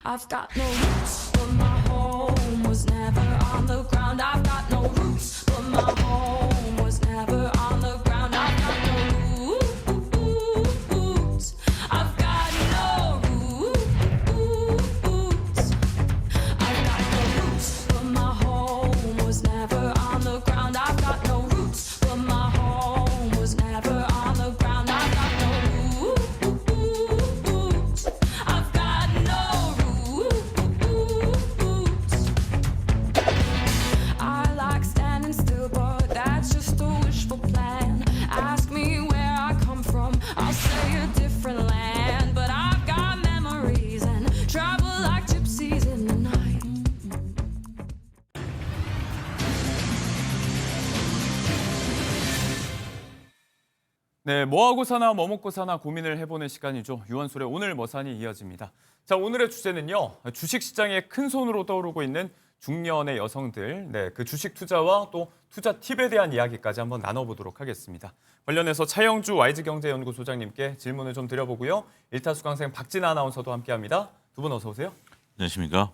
I've got no roots, but my home was never on the ground. I've got no roots, but my home was never on the ground. I've got no roots. I've got no roots. I've got no roots, but my home was never on the ground. I've got no roots, but my home was never on the ground. I've got no roots. I've got no roots. I like standing still, but that's just a wishful plan. Ask me where I come from, I'll say a different land. But I've got memories and travel like gypsies in the night. 네, 뭐하고 사나 뭐 먹고 사나 고민을 해보는 시간이죠. 유한솔의 오늘 뭐 사니 이어집니다. 자, 오늘의 주제는요. 주식시장에 큰 손으로 떠오르고 있는 중년의 여성들, 네, 그 주식 투자와 또 투자 팁에 대한 이야기까지 한번 나눠보도록 하겠습니다. 관련해서 차영주 YG경제연구소장님께 질문을 좀 드려보고요. 일타수강생 박진아 아나운서도 함께합니다. 두 분 어서 오세요. 안녕하십니까?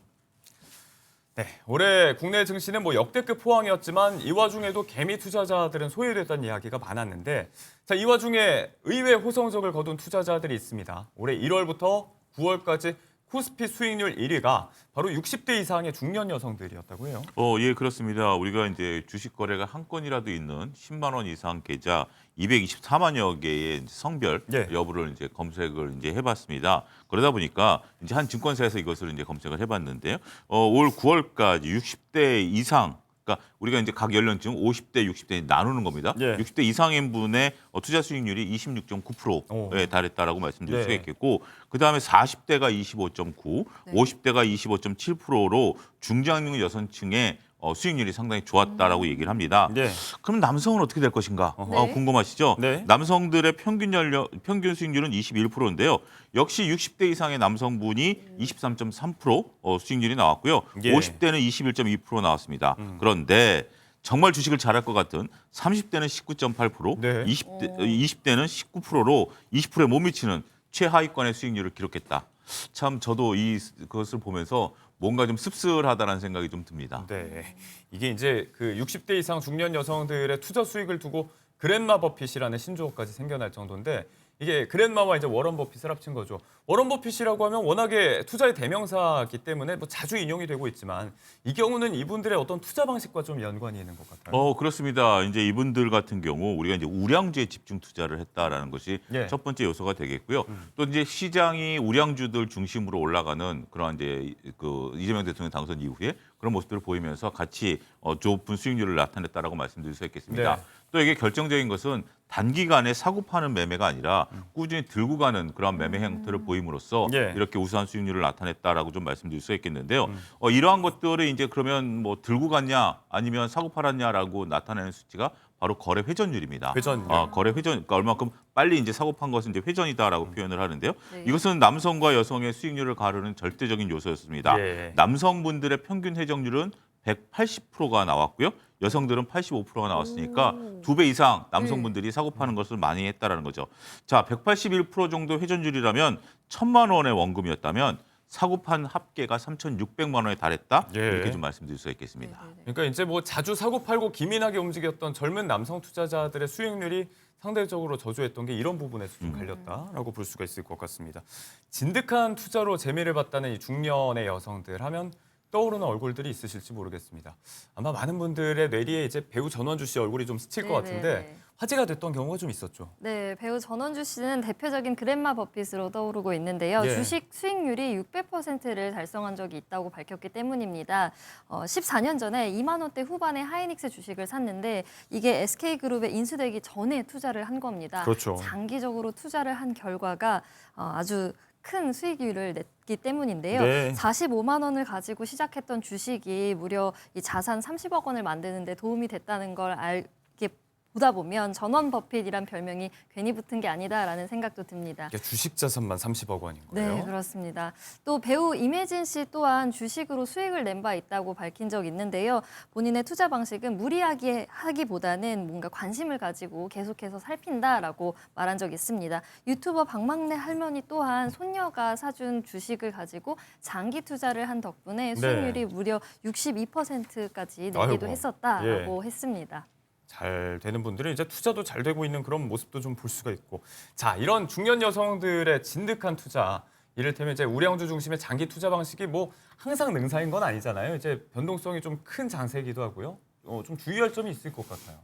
네, 올해 국내 증시는 역대급 호황이었지만 이 와중에도 개미 투자자들은 소외됐다는 이야기가 많았는데, 자, 이 와중에 의외 호성적을 거둔 투자자들이 있습니다. 올해 1월부터 9월까지 코스피 수익률 1위가 바로 60대 이상의 중년 여성들이었다고 해요. 예, 그렇습니다. 우리가 이제 주식 거래가 한 건이라도 있는 10만 원 이상 계좌 224만여 개의 성별 예. 여부를 이제 검색을 이제 해봤습니다. 그러다 보니까 이제 한 증권사에서 이것을 이제 검색을 해봤는데요. 올 9월까지 60대 이상, 그러니까 우리가 이제 각 연령층 50대, 60대 나누는 겁니다. 예. 60대 이상인 분의 투자 수익률이 26.9%에 달했다라고 말씀드릴 네. 수가 있겠고, 그 다음에 40대가 25.9, 네. 50대가 25.7%로 중장년 여성층의 수익률이 상당히 좋았다라고 얘기를 합니다. 네. 그럼 남성은 어떻게 될 것인가? 네. 궁금하시죠? 네. 남성들의 평균 수익률은 21%인데요. 역시 60대 이상의 남성분이 23.3% 수익률이 나왔고요. 예. 50대는 21.2% 나왔습니다. 그런데 정말 주식을 잘할 것 같은 30대는 19.8%, 네. 20대는 19%로 20%에 못 미치는 최하위권의 수익률을 기록했다. 참 저도 그것을 보면서 뭔가 좀 씁쓸하다는 생각이 좀 듭니다. 네, 이게 이제 그 60대 이상 중년 여성들의 투자 수익을 두고 그랜마 버핏이라는 신조어까지 생겨날 정도인데, 이게 그랜마와 이제 워런 버핏을 합친 거죠. 워런 버핏이라고 하면 워낙에 투자의 대명사이기 때문에 자주 인용이 되고 있지만, 이 경우는 이분들의 어떤 투자 방식과 좀 연관이 있는 것 같아요. 그렇습니다. 이제 이분들 같은 경우 우리가 이제 우량주에 집중 투자를 했다라는 것이 예. 첫 번째 요소가 되겠고요. 또 이제 시장이 우량주들 중심으로 올라가는 그런 이제 그 이재명 대통령 당선 이후에 그런 모습들을 보이면서 같이 높은 수익률을 나타냈다라고 말씀드릴 수 있겠습니다. 네. 또 이게 결정적인 것은 단기간에 사고 파는 매매가 아니라 꾸준히 들고 가는 그런 매매 형태를 보임으로써 예. 이렇게 우수한 수익률을 나타냈다라고 좀 말씀드릴 수 있겠는데요. 이러한 것들을 이제 그러면 들고 갔냐 아니면 사고 팔았냐라고 나타내는 수치가 바로 거래 회전율입니다. 회전율. 거래 회전, 그러니까 얼마큼 빨리 이제 사고 판 것은 이제 회전이다라고 표현을 하는데요. 네. 이것은 남성과 여성의 수익률을 가르는 절대적인 요소였습니다. 예. 남성분들의 평균 회전율은 180%가 나왔고요. 여성들은 85%가 나왔으니까 2배 이상 남성분들이 사고 파는 것을 많이 했다라는 거죠. 자, 181% 정도 회전율이라면 1,000만 원의 원금이었다면 사고 판 합계가 3,600만 원에 달했다. 예. 이렇게 좀 말씀드릴 수가 있겠습니다. 그러니까 이제 자주 사고 팔고 기민하게 움직였던 젊은 남성 투자자들의 수익률이 상대적으로 저조했던 게 이런 부분에서 좀 갈렸다라고 볼 수가 있을 것 같습니다. 진득한 투자로 재미를 봤다는 이 중년의 여성들 하면 떠오르는 얼굴들이 있으실지 모르겠습니다. 아마 많은 분들의 뇌리에 이제 배우 전원주 씨 얼굴이 좀 스칠 것 네네네. 같은데, 화제가 됐던 경우가 좀 있었죠. 네, 배우 전원주 씨는 대표적인 그랜마 버핏으로 떠오르고 있는데요. 예. 주식 수익률이 600%를 달성한 적이 있다고 밝혔기 때문입니다. 14년 전에 2만 원대 후반의 하이닉스 주식을 샀는데 이게 SK그룹에 인수되기 전에 투자를 한 겁니다. 그렇죠. 장기적으로 투자를 한 결과가 아주 큰 수익률을 냈기 때문인데요. 네. 45만 원을 가지고 시작했던 주식이 무려 이 자산 30억 원을 만드는 데 도움이 됐다는 걸 알게 보다 보면 전원 버핏이란 별명이 괜히 붙은 게 아니다라는 생각도 듭니다. 이게 주식 자산만 30억 원인 거예요? 네, 그렇습니다. 또 배우 임혜진 씨 또한 주식으로 수익을 낸 바 있다고 밝힌 적 있는데요. 본인의 투자 방식은 무리하게 하기보다는 뭔가 관심을 가지고 계속해서 살핀다라고 말한 적이 있습니다. 유튜버 박막내 할머니 또한 손녀가 사준 주식을 가지고 장기 투자를 한 덕분에 수익률이 무려 62%까지 내기도 아이고, 했었다라고 했습니다. 잘 되는 분들은 이제 투자도 잘 되고 있는 그런 모습도 좀 볼 수가 있고, 자, 이런 중년 여성들의 진득한 투자, 이를테면 이제 우량주 중심의 장기 투자 방식이 뭐 항상 능사인 건 아니잖아요. 이제 변동성이 좀 큰 장세이기도 하고요. 좀 주의할 점이 있을 것 같아요.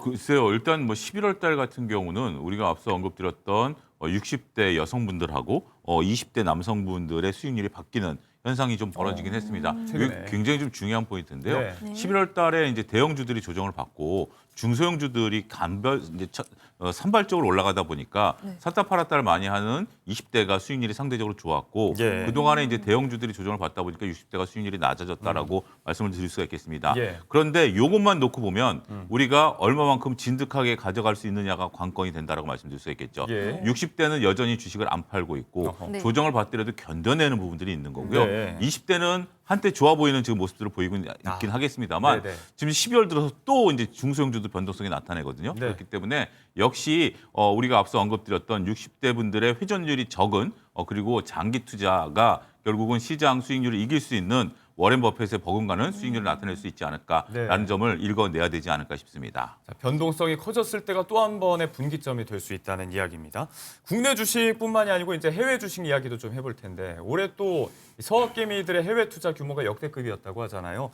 글쎄요. 일단 뭐 11월 달 같은 경우는 우리가 앞서 언급드렸던 60대 여성분들하고 20대 남성분들의 수익률이 바뀌는 현상이 좀 벌어지긴 했습니다. 최근에. 이게 굉장히 좀 중요한 포인트인데요. 네. 11월 달에 이제 대형주들이 조정을 받고 중소형주들이 산발적으로 올라가다 보니까 샀다 팔았다를 많이 하는 20대가 수익률이 상대적으로 좋았고 예. 그동안에 이제 대형주들이 조정을 받다 보니까 60대가 수익률이 낮아졌다라고 말씀을 드릴 수가 있겠습니다. 예. 그런데 이것만 놓고 보면 우리가 얼마만큼 진득하게 가져갈 수 있느냐가 관건이 된다라고 말씀드릴 수 있겠죠. 예. 60대는 여전히 주식을 안 팔고 있고 어허. 네. 조정을 받더라도 견뎌내는 부분들이 있는 거고요. 네. 20대는 한때 좋아 보이는 지금 모습들을 보이고 있긴 하겠습니다만 네네. 지금 12월 들어서 또 이제 중소형주도 변동성이 나타내거든요. 네. 그렇기 때문에 역시 우리가 앞서 언급드렸던 60대 분들의 회전율이 적은 그리고 장기 투자가 결국은 시장 수익률을 이길 수 있는 워렌 버핏의 버금가는 수익률을 나타낼 수 있지 않을까라는 네. 점을 읽어내야 되지 않을까 싶습니다. 자, 변동성이 커졌을 때가 또 한 번의 분기점이 될 수 있다는 이야기입니다. 국내 주식뿐만이 아니고 이제 해외 주식 이야기도 좀 해볼 텐데, 올해 또 서학개미들의 해외 투자 규모가 역대급이었다고 하잖아요.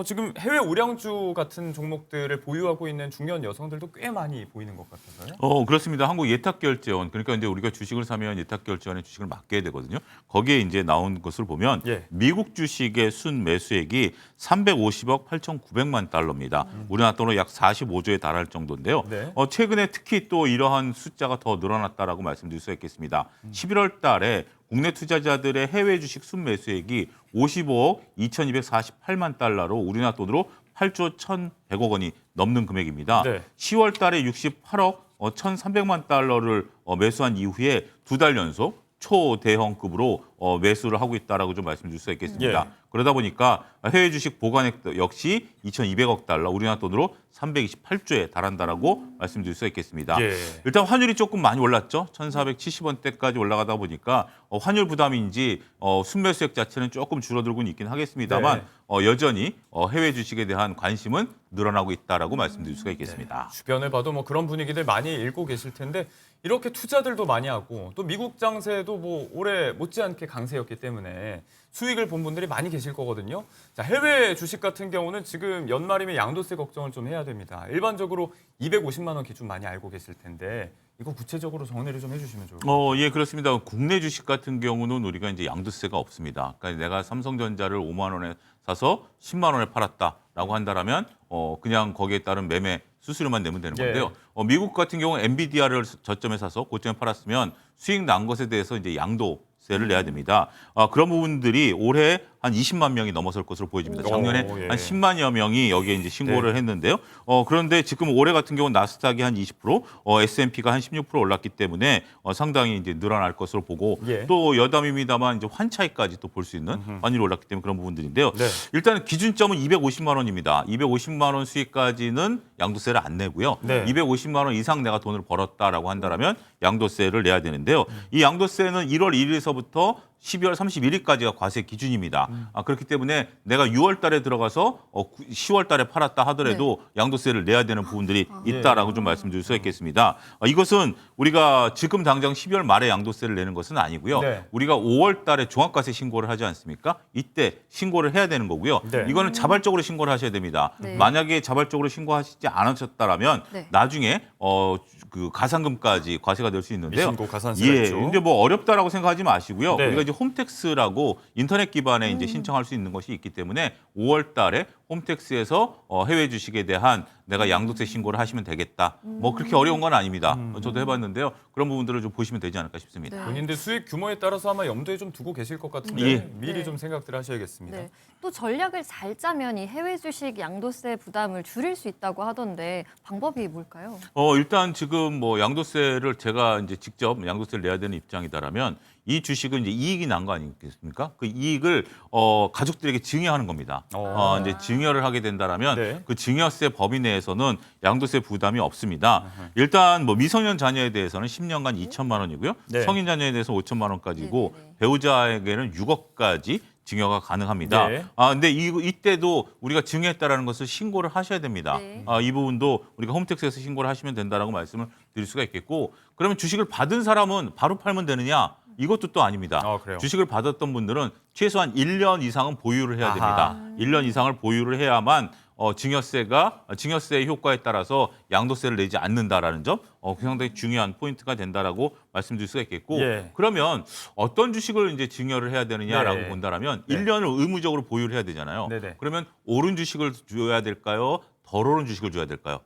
지금 해외 우량주 같은 종목들을 보유하고 있는 중년 여성들도 꽤 많이 보이는 것 같아서요. 그렇습니다. 한국 예탁결제원, 그러니까 이제 우리가 주식을 사면 예탁결제원에 주식을 맡겨야 되거든요. 거기에 이제 나온 것을 보면 예. 미국 주식의 순 매수액이 350억 8,900만 달러입니다. 우리나라 돈으로 약 45조에 달할 정도인데요. 네. 최근에 특히 또 이러한 숫자가 더 늘어났다라고 말씀드릴 수 있겠습니다. 11월 달에 국내 투자자들의 해외 주식 순매수액이 55억 2,248만 달러로 우리나라 돈으로 8조 1,100억 원이 넘는 금액입니다. 네. 10월 달에 68억 1,300만 달러를 매수한 이후에 두 달 연속 초대형급으로 매수를 하고 있다라고 좀 말씀드릴 수 있겠습니다. 예. 그러다 보니까 해외 주식 보관액 역시 2,200억 달러, 우리나라 돈으로 328조에 달한다라고 말씀드릴 수 있겠습니다. 예. 일단 환율이 조금 많이 올랐죠. 1,470원대까지 올라가다 보니까 환율 부담인지 순매수액 자체는 조금 줄어들고는 있긴 하겠습니다만 여전히 해외 주식에 대한 관심은 늘어나고 있다라고 말씀드릴 수가 있겠습니다. 주변을 봐도 뭐 그런 분위기들 많이 읽고 계실 텐데, 이렇게 투자들도 많이 하고 또 미국 장세도 뭐 올해 못지않게 강세였기 때문에 수익을 본 분들이 많이 계실 거거든요. 자, 해외 주식 같은 경우는 지금 연말이면 양도세 걱정을 좀 해야 됩니다. 일반적으로 250만 원 기준 많이 알고 계실 텐데, 이거 구체적으로 정리를 좀 해주시면 좋을 것 같아요. 예, 그렇습니다. 국내 주식 같은 경우는 우리가 이제 양도세가 없습니다. 그러니까 내가 삼성전자를 5만 원에 사서 10만 원에 팔았다라고 한다라면 그냥 거기에 따른 매매 수수료만 내면 되는 건데요. 미국 같은 경우는 엔비디아를 저점에 사서 고점에 팔았으면 수익 난 것에 대해서 이제 양도세를 내야 됩니다. 그런 부분들이 올해 한 20만 명이 넘어설 것으로 보여집니다. 작년에 예. 한 10만여 명이 여기에 이제 신고를 네. 했는데요. 그런데 지금 올해 같은 경우는 나스닥이 한 20%, S&P가 한 16% 올랐기 때문에 상당히 이제 늘어날 것으로 보고 예. 또 여담입니다만 이제 환차익까지 또 볼 수 있는 환율이 올랐기 때문에 그런 부분들인데요. 네. 일단 기준점은 250만 원입니다. 250만 원 수익까지는 양도세를 안 내고요. 네. 250만 원 이상 내가 돈을 벌었다라고 한다면 양도세를 내야 되는데요. 이 양도세는 1월 1일서부터 12월 31일까지가 과세 기준입니다. 그렇기 때문에 내가 6월 달에 들어가서 10월 달에 팔았다 하더라도 양도세를 내야 되는 부분들이 있다라고 좀 말씀드릴 수 있겠습니다. 이것은 우리가 지금 당장 12월 말에 양도세를 내는 것은 아니고요. 네. 우리가 5월 달에 종합과세 신고를 하지 않습니까? 이때 신고를 해야 되는 거고요. 네. 이거는 자발적으로 신고를 하셔야 됩니다. 네. 만약에 자발적으로 신고하시지 않으셨다라면 네. 나중에 그 가산금까지 과세가 될 수 있는데요. 미신고 가산세가 예, 있죠. 근데 뭐 어렵다라고 생각하지 마시고요. 네. 우리가 이제 홈택스라고 인터넷 기반에 이제 신청할 수 있는 것이 있기 때문에 5월 달에 홈택스에서 해외 주식에 대한 내가 양도세 신고를 하시면 되겠다. 뭐 그렇게 어려운 건 아닙니다. 저도 해봤는데요. 그런 부분들을 좀 보시면 되지 않을까 싶습니다. 네. 본인들 수익 규모에 따라서 아마 염두에 좀 두고 계실 것 같은데 예. 미리 네. 좀 생각들 하셔야겠습니다. 네. 또 전략을 잘 짜면 이 해외 주식 양도세 부담을 줄일 수 있다고 하던데 방법이 뭘까요? 일단 지금 뭐 양도세를 제가 이제 직접 양도세를 내야 되는 입장이다라면 이 주식은 이제 이익이 난 거 아니겠습니까? 그 이익을 가족들에게 증여하는 겁니다. 이제 증여를 하게 된다라면 네. 그 증여세 범위 내에서는 양도세 부담이 없습니다. 일단 뭐 미성년 자녀에 대해서는 10년간 2천만 원이고요. 네. 성인 자녀에 대해서 5천만 원까지고 네네네. 배우자에게는 6억까지 증여가 가능합니다. 네. 근데 이때도 우리가 증여했다라는 것을 신고를 하셔야 됩니다. 네. 이 부분도 우리가 홈택스에서 신고를 하시면 된다라고 말씀을 드릴 수가 있겠고, 그러면 주식을 받은 사람은 바로 팔면 되느냐? 이것도 또 아닙니다. 그래요? 주식을 받았던 분들은 최소한 1년 이상은 보유를 해야 아하. 됩니다. 1년 이상을 보유를 해야만 증여세의 효과에 따라서 양도세를 내지 않는다라는 점, 상당히 중요한 포인트가 된다라고 말씀드릴 수가 있겠고, 예. 그러면 어떤 주식을 이제 증여를 해야 되느냐라고 네. 본다라면 네. 1년을 의무적으로 보유를 해야 되잖아요. 네네. 그러면 오른 주식을 줘야 될까요? 덜 오른 주식을 줘야 될까요?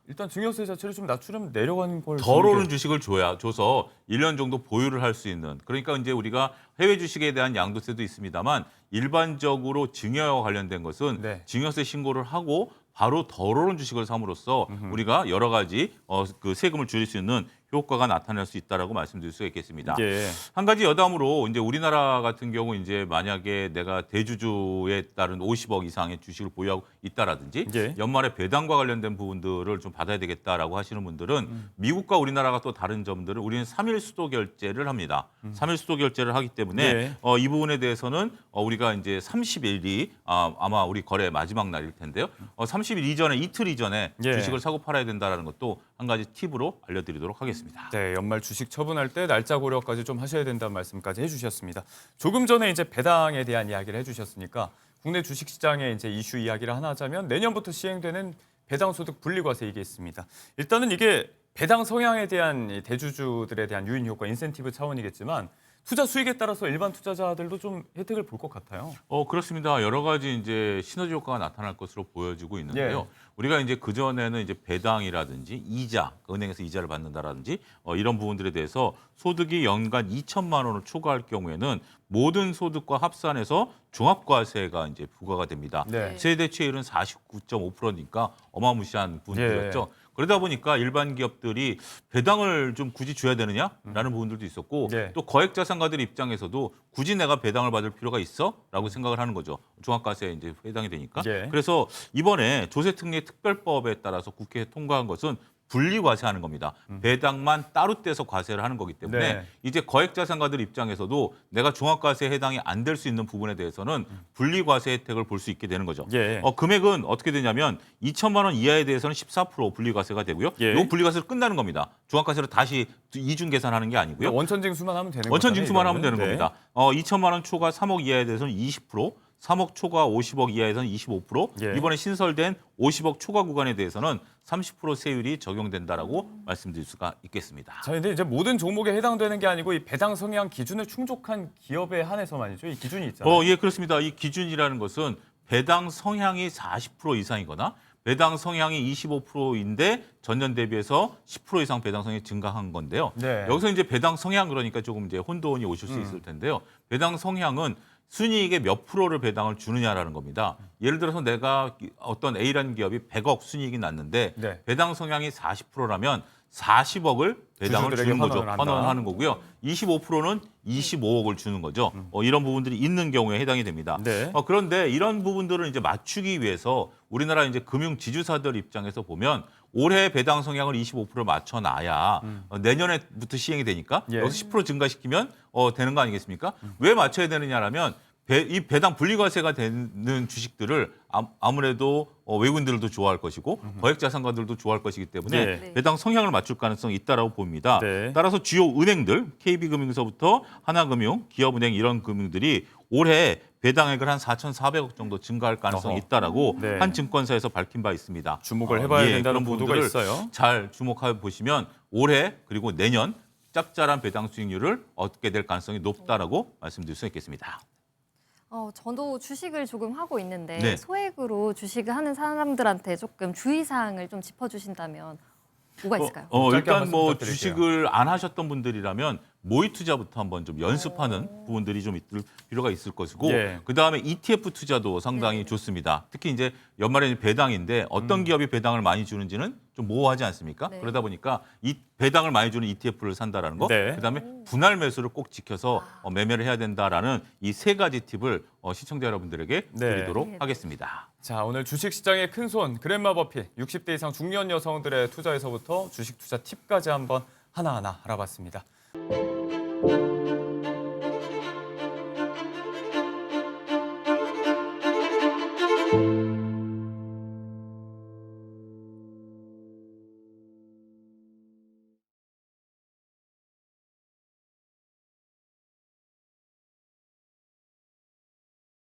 일단 증여세 자체를 좀 낮추려면 내려가는 걸 덜 주는 게- 오른 주식을 줘서 1년 정도 보유를 할 수 있는, 그러니까 이제 우리가 해외 주식에 대한 양도세도 있습니다만 일반적으로 증여와 관련된 것은 네. 증여세 신고를 하고 바로 덜 오른 주식을 삼으로써 우리가 여러 가지 그 세금을 줄일 수 있는 효과가 나타날 수 있다라고 말씀드릴 수가 있겠습니다. 예. 한 가지 여담으로 이제 우리나라 같은 경우 이제 만약에 내가 대주주에 따른 50억 이상의 주식을 보유하고 있다라든지 예. 연말에 배당과 관련된 부분들을 좀 받아야 되겠다라고 하시는 분들은 미국과 우리나라가 또 다른 점들은 우리는 3일 수도 결제를 합니다. 3일 수도 결제를 하기 때문에 예. 이 부분에 대해서는 우리가 이제 30일이 아마 우리 거래 마지막 날일 텐데요. 30일 이전에 이틀 이전에 예. 주식을 사고 팔아야 된다라는 것도 한 가지 팁으로 알려드리도록 하겠습니다. 네, 연말 주식 처분할 때 날짜 고려까지 좀 하셔야 된다는 말씀까지 해주셨습니다. 조금 전에 이제 배당에 대한 이야기를 해주셨으니까 국내 주식 시장의 이제 이슈 이야기를 하나 하자면 내년부터 시행되는 배당소득 분리과세 이게 있습니다. 일단은 이게 배당 성향에 대한 이 대주주들에 대한 유인 효과, 인센티브 차원이겠지만 투자 수익에 따라서 일반 투자자들도 좀 혜택을 볼 것 같아요. 그렇습니다. 여러 가지 이제 시너지 효과가 나타날 것으로 보여지고 있는데요. 예. 우리가 이제 그 전에는 이제 배당이라든지 이자, 은행에서 이자를 받는다라든지 이런 부분들에 대해서 소득이 연간 2천만 원을 초과할 경우에는 모든 소득과 합산해서 종합과세가 이제 부과가 됩니다. 네. 세대취율은 49.5%니까 어마무시한 부분들이었죠. 그러다 보니까 일반 기업들이 배당을 좀 굳이 줘야 되느냐라는 부분들도 있었고 네. 또 거액자산가들 입장에서도 굳이 내가 배당을 받을 필요가 있어?라고 생각을 하는 거죠. 종합과세에 이제 해당이 되니까. 네. 그래서 이번에 조세특례 특별법에 따라서 국회에 통과한 것은 분리과세하는 겁니다. 배당만 따로 떼서 과세를 하는 거기 때문에 네. 이제 거액자산가들 입장에서도 내가 종합과세에 해당이 안 될 수 있는 부분에 대해서는 분리과세 혜택을 볼 수 있게 되는 거죠. 예. 금액은 어떻게 되냐면 2천만 원 이하에 대해서는 14% 분리과세가 되고요. 예. 이 분리과세로 끝나는 겁니다. 종합과세로 다시 이중 계산하는 게 아니고요. 원천징수만 하면 되는 원천 거잖아요, 징수만 하면 이거는. 되는 네. 겁니다. 2천만 원 초과 3억 이하에 대해서는 20%, 3억 초과 50억 이하에서는 25%, 예. 이번에 신설된 50억 초과 구간에 대해서는 30% 세율이 적용된다라고 말씀드릴 수가 있겠습니다. 자, 근데 이제 모든 종목에 해당되는 게 아니고 이 배당 성향 기준을 충족한 기업에 한해서만이죠. 이 기준이 있잖아요. 예, 그렇습니다. 이 기준이라는 것은 배당 성향이 40% 이상이거나 배당 성향이 25%인데 전년 대비해서 10% 이상 배당 성향이 증가한 건데요. 네. 여기서 이제 배당 성향 그러니까 조금 이제 혼돈이 오실 수 있을 텐데요. 배당 성향은 순이익의 몇 프로를 배당을 주느냐라는 겁니다. 예를 들어서 내가 어떤 A라는 기업이 100억 순이익이 났는데 네. 배당 성향이 40%라면 40억을 배당을 주주들에게 주는 거죠. 환원을 한다. 환원하는 거고요. 25%는 25억을 주는 거죠. 이런 부분들이 있는 경우에 해당이 됩니다. 네. 그런데 이런 부분들을 이제 맞추기 위해서 우리나라 이제 금융 지주사들 입장에서 보면 올해 배당 성향을 25% 맞춰놔야 내년에부터 시행이 되니까 예. 여기서 10% 증가시키면 되는 거 아니겠습니까? 왜 맞춰야 되느냐라면 이 배당 분리과세가 되는 주식들을 아무래도 외국인들도 좋아할 것이고 거액자산가들도 좋아할 것이기 때문에 네. 배당 성향을 맞출 가능성이 있다라고 봅니다. 네. 따라서 주요 은행들, KB금융서부터 하나금융, 기업은행 이런 금융들이 올해 배당액을 한 4,400억 정도 증가할 가능성이 어허. 있다라고 네. 한 증권사에서 밝힌 바 있습니다. 주목을 해봐야 된다는 그런 보도가 부분들을 있어요. 잘 주목해 보시면 올해 그리고 내년 짭짤한 배당 수익률을 얻게 될 가능성이 높다라고 말씀드릴 수 있겠습니다. 저도 주식을 조금 하고 있는데 네. 소액으로 주식을 하는 사람들한테 조금 주의사항을 좀 짚어주신다면 뭐가 있을까요? 짧게 한 일단 말씀 뭐 부탁드릴게요. 주식을 안 하셨던 분들이라면 모의 투자부터 한번 좀 연습하는 부분들이 좀 있을 필요가 있을 것이고 예. 그다음에 ETF 투자도 상당히 네. 좋습니다. 특히 이제 연말에는 배당인데 어떤 기업이 배당을 많이 주는지는 좀 모호하지 않습니까? 네. 그러다 보니까 이 배당을 많이 주는 ETF를 산다라는 거, 네. 그다음에 분할 매수를 꼭 지켜서 매매를 해야 된다라는 이 세 가지 팁을 시청자 여러분들에게 네. 드리도록 네. 하겠습니다. 자, 오늘 주식 시장의 큰손 그랜마 버핏 60대 이상 중년 여성들의 투자에서부터 주식 투자 팁까지 한번 하나하나 알아봤습니다.